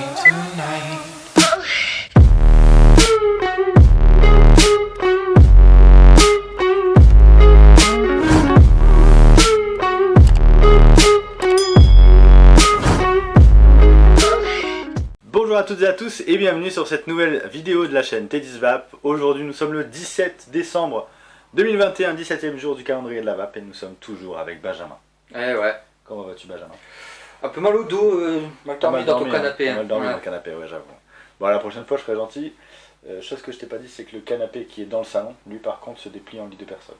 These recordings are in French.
mine tonight. Bonjour à toutes et à tous et bienvenue sur cette nouvelle vidéo de la chaîne Teddy's Vape. Aujourd'hui nous sommes le 17 décembre 2021, 17e jour du calendrier de la vape et nous sommes toujours avec Benjamin. Eh ouais. Comment vas-tu Benjamin? Un peu mal au dos, mal dormi dans ton canapé. Mal dormi dans le canapé, ouais j'avoue. Bon la prochaine fois je serai gentil. Chose que je t'ai pas dit c'est que le canapé qui est dans le salon, lui par contre se déplie en lit de personne.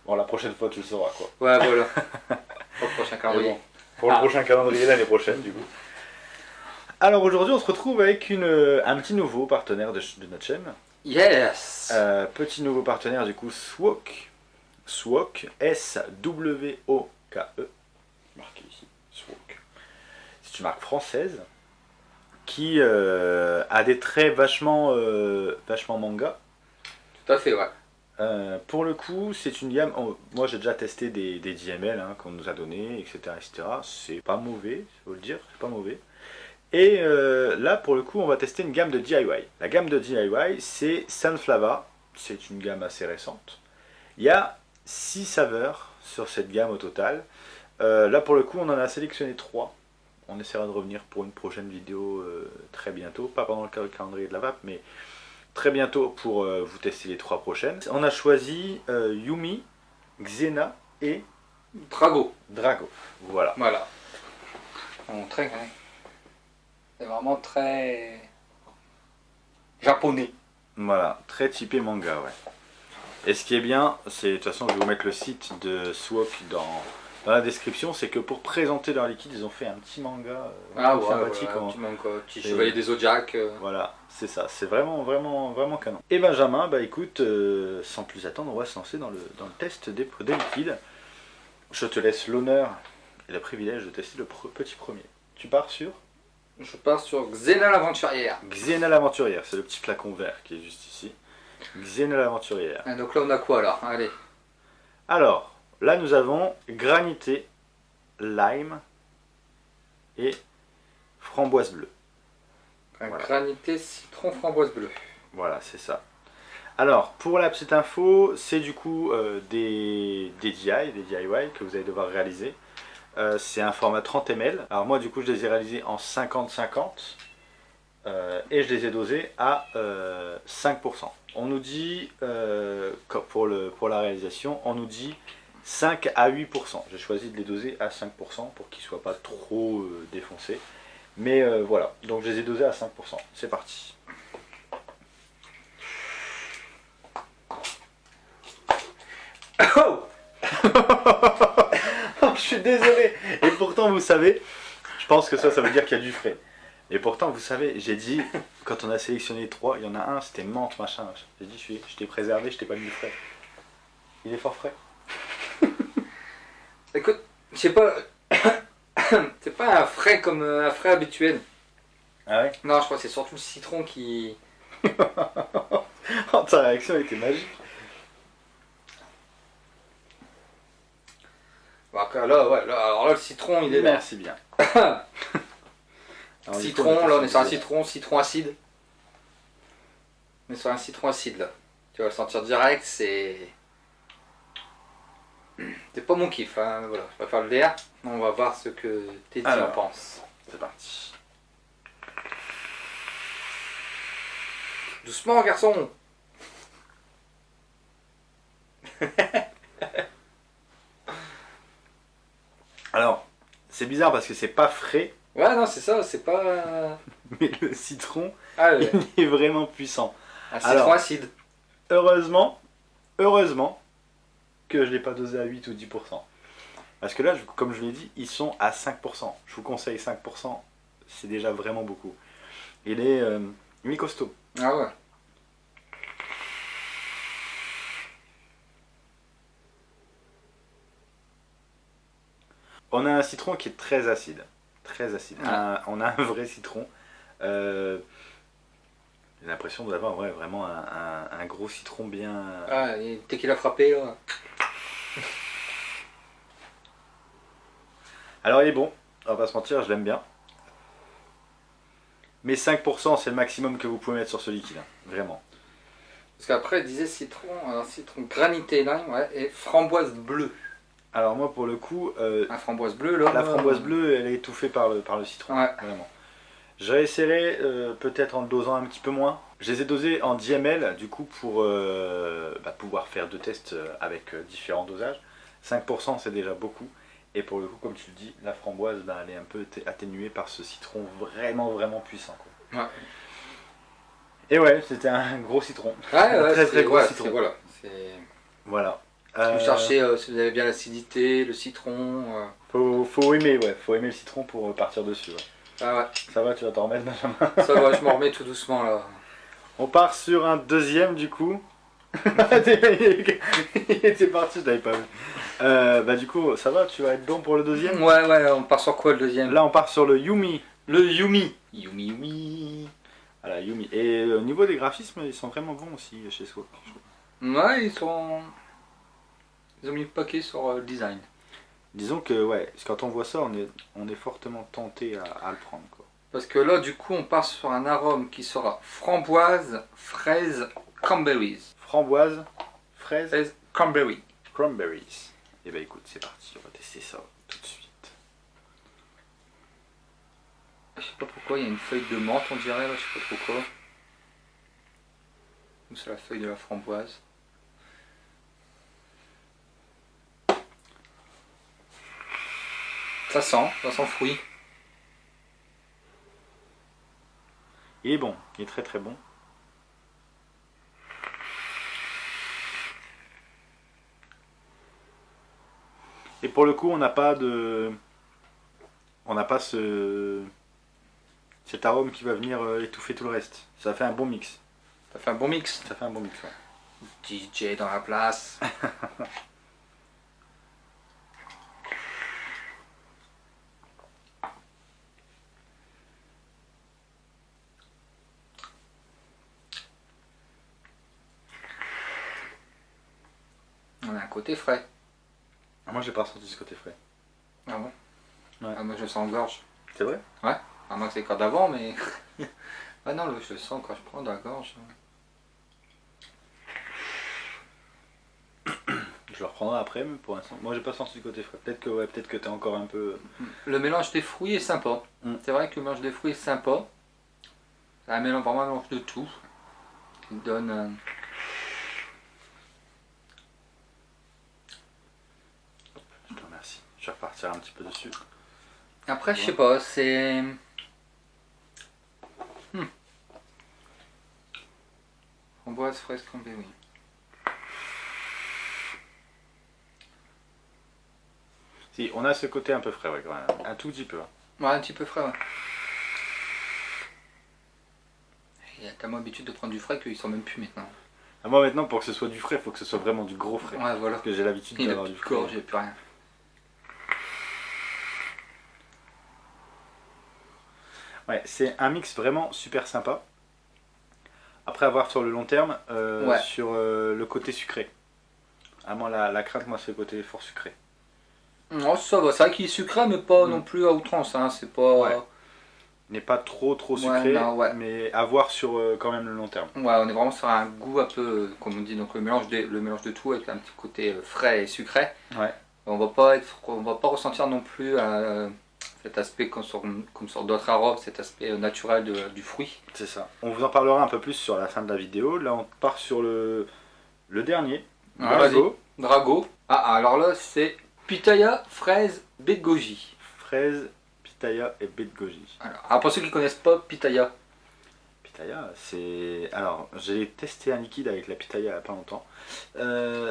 Bon la prochaine fois tu le sauras quoi. Ouais voilà. Pour le prochain calendrier. Bon, pour le prochain calendrier l'année prochaine du coup. Alors aujourd'hui on se retrouve avec un petit nouveau partenaire de notre chaîne. Yes. Petit nouveau partenaire du coup, Swok. Swok, S-W-O-K-E. Marqué ici, Swok. C'est une marque française qui a des traits vachement manga. Tout à fait, ouais. Pour le coup, c'est une gamme. Moi j'ai déjà testé des DML qu'on nous a donné, etc. C'est pas mauvais, faut le dire, c'est pas mauvais. Et là pour le coup on va tester une gamme de DIY. La gamme de DIY c'est Sunflava, c'est une gamme assez récente. Il y a 6 saveurs sur cette gamme au total. Là pour le coup on en a sélectionné 3. On essaiera de revenir pour une prochaine vidéo très bientôt. Pas pendant le calendrier de la vape mais très bientôt pour vous tester les 3 prochaines. On a choisi Yumi, Xena et Drago. Voilà. Voilà. Très. C'est vraiment très japonais. Voilà, très typé manga, ouais. Et ce qui est bien, c'est, de toute façon, je vais vous mettre le site de Swok dans la description, c'est que pour présenter leur liquide, ils ont fait un petit manga sympathique. Voilà, un petit manga, petit chevalier des Zodiacs. Voilà, c'est ça, c'est vraiment canon. Et Benjamin, bah écoute, sans plus attendre, on va se lancer dans le test des liquides. Je te laisse l'honneur et le privilège de tester le petit premier. Tu pars sur Je pars sur Xena l'aventurière. Xena l'aventurière, c'est le petit flacon vert qui est juste ici. Xena l'aventurière. Et donc là on a quoi alors? Allez. Alors, là nous avons granité, lime et framboise bleue. Voilà. Granité, citron, framboise bleue. Voilà, c'est ça. Alors, pour la petite info, c'est du coup des DIY que vous allez devoir réaliser. C'est un format 30 ml. Alors moi du coup je les ai réalisés en 50-50 et je les ai dosés à 5%. On nous dit, pour la réalisation, on nous dit 5 à 8%. J'ai choisi de les doser à 5% pour qu'ils ne soient pas trop défoncés. Mais voilà, donc je les ai dosés à 5%. C'est parti. Oh je suis désolé. Et pourtant vous savez, je pense que ça veut dire qu'il y a du frais. Et pourtant vous savez, j'ai dit, quand on a sélectionné 3, il y en a un, c'était menthe machin. J'ai dit, je t'ai préservé, je t'ai pas mis du frais. Il est fort frais. Écoute, je sais pas, c'est pas un frais comme un frais habituel. Ah ouais? Non, je crois que c'est surtout le citron qui... Oh, ta réaction était magique. Là, ouais, alors là, le citron, il est là. Merci bien. Alors, citron, là, on est sur un citron acide. On est sur un citron acide, là. Tu vas le sentir direct, c'est pas mon kiff, hein. Voilà, je vais faire le verre. On va voir ce que Teddy en pense. C'est parti. Doucement, garçon. Alors, c'est bizarre parce que c'est pas frais. Ouais, non, c'est ça, c'est pas... Mais le citron, ouais. il est vraiment puissant. Un citron acide. Heureusement que je l'ai pas dosé à 8 ou 10%. Parce que là, comme je l'ai dit, ils sont à 5%. Je vous conseille 5%, c'est déjà vraiment beaucoup. Il est mi-costaud. Ah ouais. On a un citron qui est très acide. Très acide. Ouais. On a un vrai citron. J'ai l'impression d'avoir vraiment un gros citron bien... Ah, dès qu'il a frappé, là... Alors il est bon, on va pas se mentir, je l'aime bien. Mais 5% c'est le maximum que vous pouvez mettre sur ce liquide, hein. Vraiment. Parce qu'après, il disait citron, alors citron granité lime, ouais, et framboise bleue. Alors moi pour le coup, La framboise bleue, là. la framboise bleue elle est étouffée par le citron, Ouais. vraiment. Je réessayerai peut-être en le dosant un petit peu moins. Je les ai dosés en 10 ml du coup pour pouvoir faire 2 tests avec différents dosages. 5% c'est déjà beaucoup. Et pour le coup, comme tu le dis, la framboise, elle est un peu atténuée par ce citron vraiment puissant, quoi. Ouais. Et ouais, c'était un gros citron. Ouais, Un très gros ouais, citron. Voilà. Voilà. Si vous cherchez si vous avez bien l'acidité, le citron. Faut aimer, ouais. Faut aimer le citron pour partir dessus. Ouais. Ah ouais. Ça va, tu vas t'en remettre, Benjamin? Ça va, je m'en remets tout doucement là. On part sur un deuxième du coup. Il était parti, je l'avais pas vu. Du coup, ça va, tu vas être bon pour le deuxième? Ouais, on part sur quoi le deuxième? Là, on part sur le Yumi. Le Yumi. Yumi. Voilà, Yumi. Et au niveau des graphismes, ils sont vraiment bons aussi chez Swap. Ouais, ils ont mis le paquet sur le design. Disons que, ouais, quand on voit ça, on est fortement tenté à le prendre, quoi. Parce que là, du coup, on part sur un arôme qui sera framboise, fraise, cranberries. Framboise, fraise, Cranberry. cranberries. Et bah écoute, c'est parti, on va tester ça tout de suite. Je sais pas pourquoi, il y a une feuille de menthe, on dirait, là, je sais pas trop quoi. Ou c'est la feuille de la framboise. Ça sent fruit. Il est bon, il est très bon. Et pour le coup, on n'a pas cet arôme qui va venir étouffer tout le reste. Ça fait un bon mix. Ça fait un bon mix. Ça fait un bon mix, ouais. DJ dans la place. On a un côté frais. Ah, moi, j'ai pas ressenti ce côté frais. Ah bon? Ouais. Ah, moi je le sens en gorge. C'est vrai? Ouais. À moins que c'est le cas d'avant, mais. Ah non, je le sens quand je prends dans la gorge. Je le reprendrai après, mais pour l'instant, moi j'ai pas senti le côté frais. Peut-être que t'es encore un peu. Le mélange des fruits est sympa. C'est vrai que le mélange des fruits est sympa. C'est vraiment un mélange de tout. Qui donne. Je te remercie. Je vais repartir un petit peu dessus. Après, je sais pas, c'est. Framboise, fraise, cranberry. Si, on a ce côté un peu frais, ouais, quand même. Un tout petit peu. Hein. Ouais, un petit peu frais, ouais. Il y a tellement l'habitude de prendre du frais qu'ils sont même plus maintenant. Ah, moi maintenant, pour que ce soit du frais, il faut que ce soit vraiment du gros frais. Ouais, voilà. Parce que j'ai l'habitude d'avoir du frais. J'ai plus rien. Ouais, c'est un mix vraiment super sympa. Après avoir sur le long terme, sur le côté sucré. Vraiment la crainte, moi, c'est le côté fort sucré. Non, ça va, c'est vrai qu'il est sucré, mais pas non plus à outrance, hein. C'est pas. Ouais. Il n'est pas trop sucré, non, mais à voir sur quand même le long terme. Ouais, on est vraiment sur un goût un peu, comme on dit, donc le mélange de tout avec un petit côté frais et sucré. Ouais. On va pas ressentir non plus cet aspect comme sur d'autres arômes, cet aspect naturel du fruit. C'est ça. On vous en parlera un peu plus sur la fin de la vidéo. Là, on part sur le dernier. Drago. Drago. Ah, alors là, c'est pitaya, fraise, baie de goji. Fraise, pitaya et baie de goji. Alors, pour ceux qui connaissent pas pitaya. Pitaya, c'est... Alors, j'ai testé un liquide avec la pitaya il n'y a pas longtemps.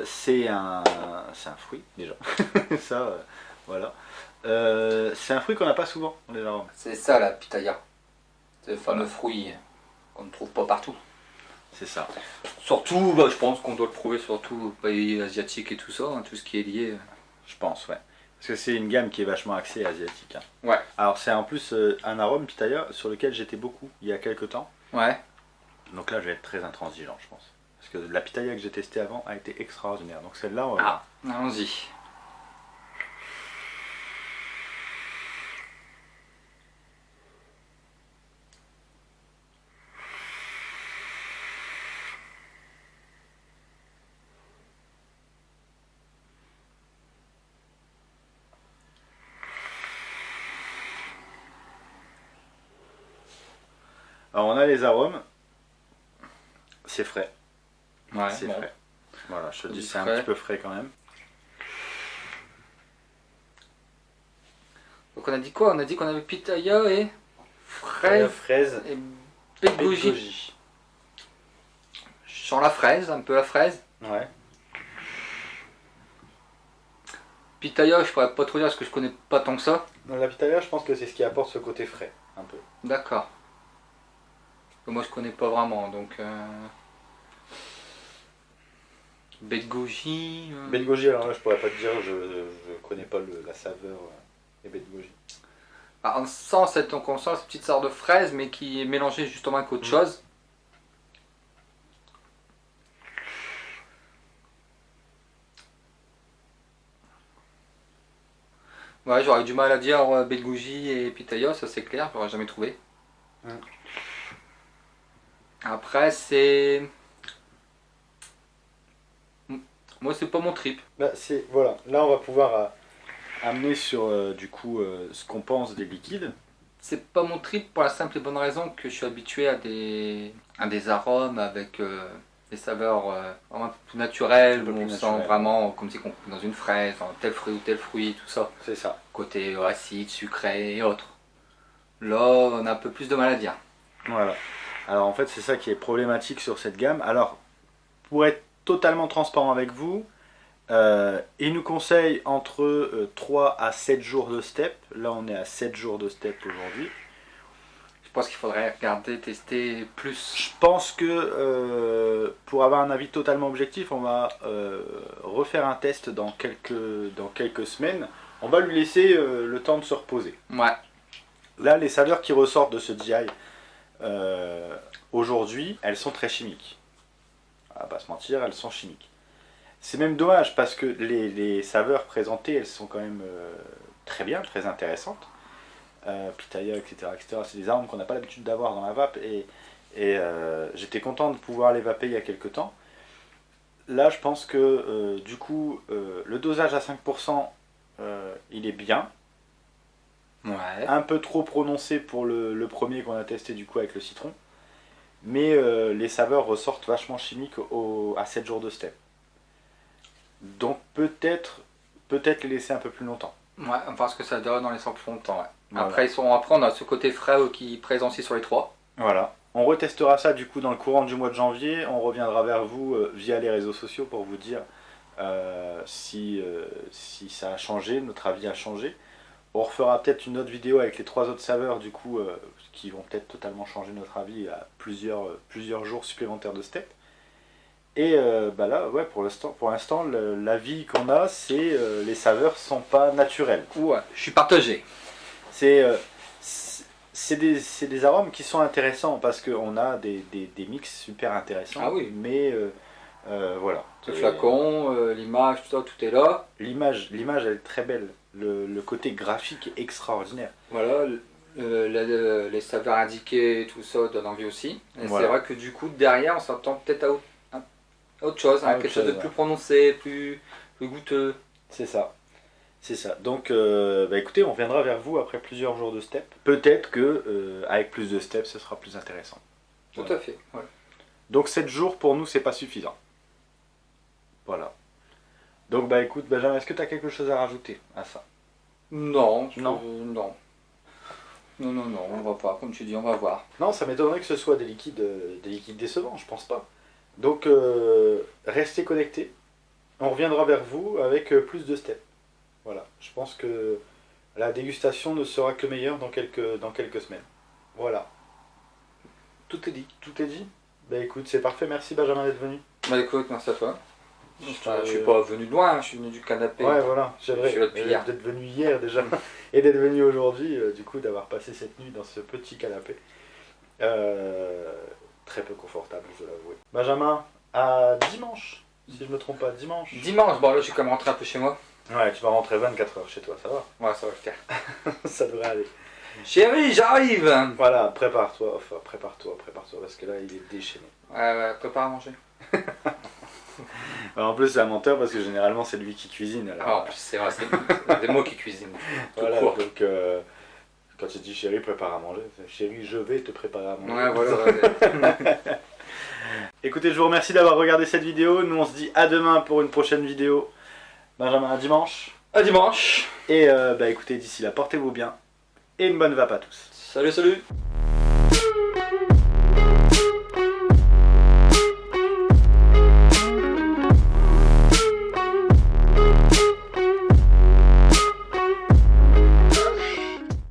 C'est un fruit, déjà. Ça, voilà. C'est un fruit qu'on n'a pas souvent dans les arômes. C'est ça, la pitaya. C'est le fameux fruit qu'on ne trouve pas partout. C'est ça. Surtout, je pense qu'on doit le trouver surtout aux pays asiatiques et tout ça, hein, tout ce qui est lié. Je pense, ouais. Parce que c'est une gamme qui est vachement axée asiatique. Hein. Ouais. Alors, c'est en plus un arôme pitaya sur lequel j'étais beaucoup il y a quelques temps. Ouais. Donc là, je vais être très intransigeant, je pense. Parce que la pitaya que j'ai testée avant a été extraordinaire. Donc celle-là, on va voir. Allons-y. Alors on a les arômes. C'est frais. Ouais, C'est bon. frais. Voilà, je te dis, Du c'est un frais. petit peu frais quand même. Donc on a dit quoi? On a dit qu'on avait pitaya et fraise Fraise et et baie de goji. goji. Je sens la fraise, un peu la fraise. Ouais. Pitaya, je pourrais pas trop dire parce que je connais pas tant que ça. Dans la pitaya, je pense que c'est ce qui apporte ce côté frais, un peu. D'accord. Moi je connais pas vraiment donc. Baie de goji. Baie de goji, alors là, je pourrais pas te dire, je connais pas la saveur des baies de goji. Ah, on sent donc on sent cette petite sorte de fraise mais qui est mélangée justement avec autre chose. Ouais, j'aurais eu du mal à dire baie de goji et pitaya, ça c'est clair, j'aurais jamais trouvé. Après c'est... Moi c'est pas mon trip. Bah, voilà. Là, on va pouvoir amener sur du coup ce qu'on pense des liquides. C'est pas mon trip pour la simple et bonne raison que je suis habitué à des arômes avec des saveurs vraiment un peu plus naturelles, Un peu où plus on naturelles. sent vraiment comme si on coupe dans une fraise, dans tel fruit ou tel fruit, tout ça. C'est ça. Côté acide, sucré et autres. Là, on a un peu plus de mal à dire. Voilà. Alors en fait, c'est ça qui est problématique sur cette gamme. Alors, pour être totalement transparent avec vous, il nous conseille entre 3 à 7 jours de step. Là, on est à 7 jours de step aujourd'hui. Je pense qu'il faudrait regarder, tester plus. Je pense que pour avoir un avis totalement objectif, on va refaire un test dans quelques semaines. On va lui laisser le temps de se reposer. Ouais. Là, les saveurs qui ressortent de ce DI aujourd'hui, elles sont très chimiques. On va pas se mentir, elles sont chimiques. C'est même dommage parce que les saveurs présentées, elles sont quand même très bien, très intéressantes. Pitaya, etc., etc. C'est des arômes qu'on n'a pas l'habitude d'avoir dans la vape et j'étais content de pouvoir les vaper il y a quelques temps. Là, je pense que du coup, le dosage à 5%, il est bien. Ouais. Un peu trop prononcé pour le premier qu'on a testé du coup avec le citron. Mais les saveurs ressortent vachement chimiques à 7 jours de step. Donc peut-être les laisser un peu plus longtemps. Ouais, parce que ça dure dans les 100 plus longtemps. Ouais. Voilà. Après, on a ce côté frais qui est présent aussi sur les trois. Voilà. On retestera ça du coup dans le courant du mois de janvier. On reviendra vers vous via les réseaux sociaux pour vous dire si ça a changé, notre avis a changé. On refera peut-être une autre vidéo avec les 3 autres saveurs du coup qui vont peut-être totalement changer notre avis à plusieurs jours supplémentaires de step. Et bah là, ouais, pour l'instant, l'avis qu'on a, c'est les saveurs sont pas naturelles. Ouais, je suis partagé. C'est des arômes qui sont intéressants parce qu'on a des mix super intéressants. Ah oui. Mais voilà. Le flacon, l'image, tout ça, tout est là. L'image, elle est très belle. Le côté graphique est extraordinaire. Voilà, les saveurs indiquées, tout ça donne envie aussi. Et Voilà. c'est vrai que du coup, derrière, on s'attend peut-être à autre chose, À autre quelque chose de chose, plus ouais. prononcé, plus goûteux. C'est ça. C'est ça. Donc, bah écoutez, on viendra vers vous après plusieurs jours de step. Peut-être que avec plus de steps, ce sera plus intéressant. Tout Voilà. à fait. Voilà. Donc 7 jours pour nous, c'est pas suffisant. Voilà. Donc bah écoute, Benjamin, est-ce que tu as quelque chose à rajouter à ça? Non, Non. Non, on va pas. Comme tu dis, on va voir. Non, ça m'étonnerait que ce soit des liquides décevants, je pense pas. Donc restez connectés. On reviendra vers vous avec plus de steps. Voilà. Je pense que la dégustation ne sera que meilleure dans quelques semaines. Voilà. Tout est dit. Tout est dit? Bah écoute, c'est parfait. Merci Benjamin d'être venu. Bah écoute, merci à toi. Euh, Je suis pas venu de loin, je suis venu du canapé. Ouais, voilà, c'est vrai. Je suis là depuis hier. D'être venu hier déjà et d'être venu aujourd'hui, du coup, d'avoir passé cette nuit dans ce petit canapé. Très peu confortable, je dois l'avouer. Benjamin, à dimanche, si je me trompe pas, dimanche. Dimanche, bon là je suis quand même rentré un peu chez moi. Ouais, tu vas rentrer 24 heures chez toi, ça va. Ouais, ça va le faire. Ça devrait aller. Chérie, j'arrive. Voilà, prépare-toi, parce que là, il est déchaîné. Ouais, prépare à manger. Alors, en plus, c'est un menteur parce que généralement, c'est lui qui cuisine. Alors, Ah, en plus, c'est vrai, c'est moi qui cuisine. Tout voilà, court. donc Quand tu dis chérie, prépare à manger, c'est chérie, je vais te préparer à manger. Ouais, voilà. Écoutez, je vous remercie d'avoir regardé cette vidéo. Nous, on se dit à demain pour une prochaine vidéo. Benjamin, à dimanche. À dimanche. Et écoutez, d'ici là, portez-vous bien. Et une bonne vape à tous. Salut, salut.